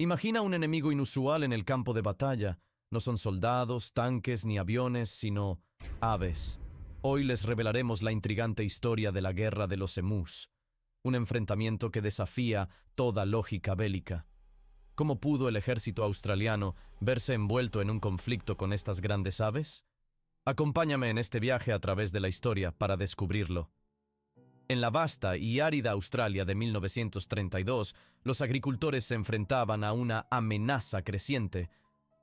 Imagina un enemigo inusual en el campo de batalla. No son soldados, tanques ni aviones, sino aves. Hoy les revelaremos la intrigante historia de la Guerra de los Emus, un enfrentamiento que desafía toda lógica bélica. ¿Cómo pudo el ejército australiano verse envuelto en un conflicto con estas grandes aves? Acompáñame en este viaje a través de la historia para descubrirlo. En la vasta y árida Australia de 1932, los agricultores se enfrentaban a una amenaza creciente.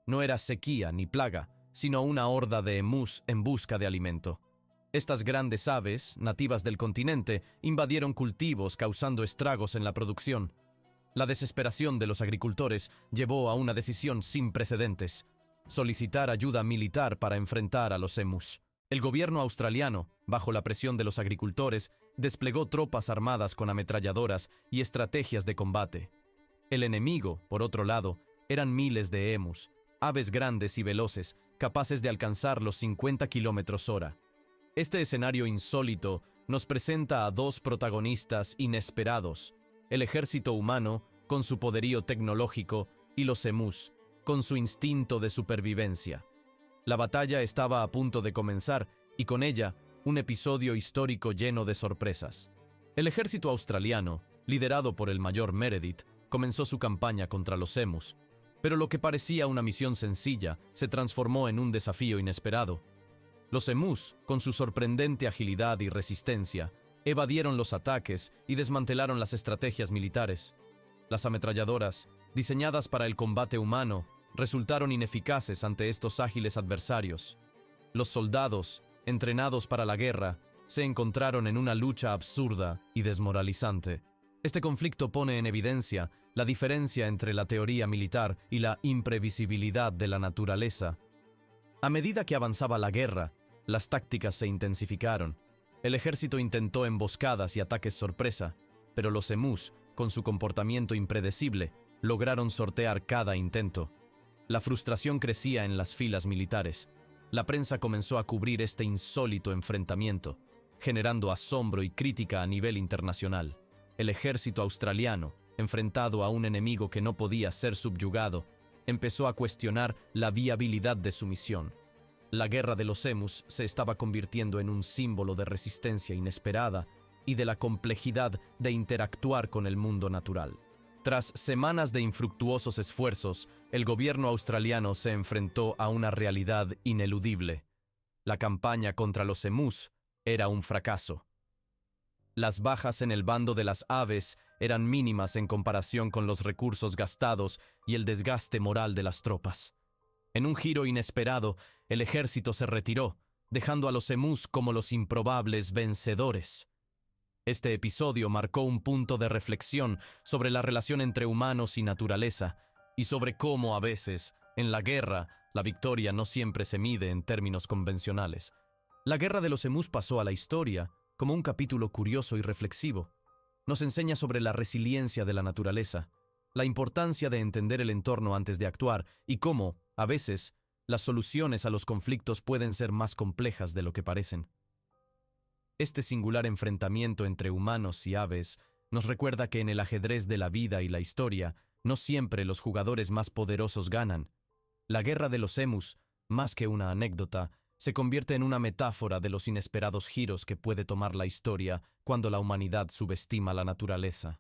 No era sequía ni plaga, sino una horda de emus en busca de alimento. Estas grandes aves, nativas del continente, invadieron cultivos causando estragos en la producción. La desesperación de los agricultores llevó a una decisión sin precedentes: solicitar ayuda militar para enfrentar a los emus. El gobierno australiano, bajo la presión de los agricultores, desplegó tropas armadas con ametralladoras y estrategias de combate. El enemigo, por otro lado, eran miles de emus, aves grandes y veloces, capaces de alcanzar los 50 km/h. Este escenario insólito nos presenta a dos protagonistas inesperados: el ejército humano, con su poderío tecnológico, y los emus, con su instinto de supervivencia. La batalla estaba a punto de comenzar, y con ella, un episodio histórico lleno de sorpresas. El ejército australiano, liderado por el mayor Meredith, comenzó su campaña contra los emus, pero lo que parecía una misión sencilla se transformó en un desafío inesperado. Los emus, con su sorprendente agilidad y resistencia, evadieron los ataques y desmantelaron las estrategias militares. Las ametralladoras, diseñadas para el combate humano, resultaron ineficaces ante estos ágiles adversarios. Los soldados, entrenados para la guerra, se encontraron en una lucha absurda y desmoralizante. Este conflicto pone en evidencia la diferencia entre la teoría militar y la imprevisibilidad de la naturaleza. A medida que avanzaba la guerra, las tácticas se intensificaron. El ejército intentó emboscadas y ataques sorpresa, pero los emus, con su comportamiento impredecible, lograron sortear cada intento. La frustración crecía en las filas militares. La prensa comenzó a cubrir este insólito enfrentamiento, generando asombro y crítica a nivel internacional. El ejército australiano, enfrentado a un enemigo que no podía ser subyugado, empezó a cuestionar la viabilidad de su misión. La Guerra de los Emus se estaba convirtiendo en un símbolo de resistencia inesperada y de la complejidad de interactuar con el mundo natural. Tras semanas de infructuosos esfuerzos, el gobierno australiano se enfrentó a una realidad ineludible. La campaña contra los emus era un fracaso. Las bajas en el bando de las aves eran mínimas en comparación con los recursos gastados y el desgaste moral de las tropas. En un giro inesperado, el ejército se retiró, dejando a los emus como los improbables vencedores. Este episodio marcó un punto de reflexión sobre la relación entre humanos y naturaleza, y sobre cómo a veces, en la guerra, la victoria no siempre se mide en términos convencionales. La Guerra de los Emus pasó a la historia como un capítulo curioso y reflexivo. Nos enseña sobre la resiliencia de la naturaleza, la importancia de entender el entorno antes de actuar y cómo, a veces, las soluciones a los conflictos pueden ser más complejas de lo que parecen. Este singular enfrentamiento entre humanos y aves nos recuerda que en el ajedrez de la vida y la historia, no siempre los jugadores más poderosos ganan. La Guerra de los Emus, más que una anécdota, se convierte en una metáfora de los inesperados giros que puede tomar la historia cuando la humanidad subestima la naturaleza.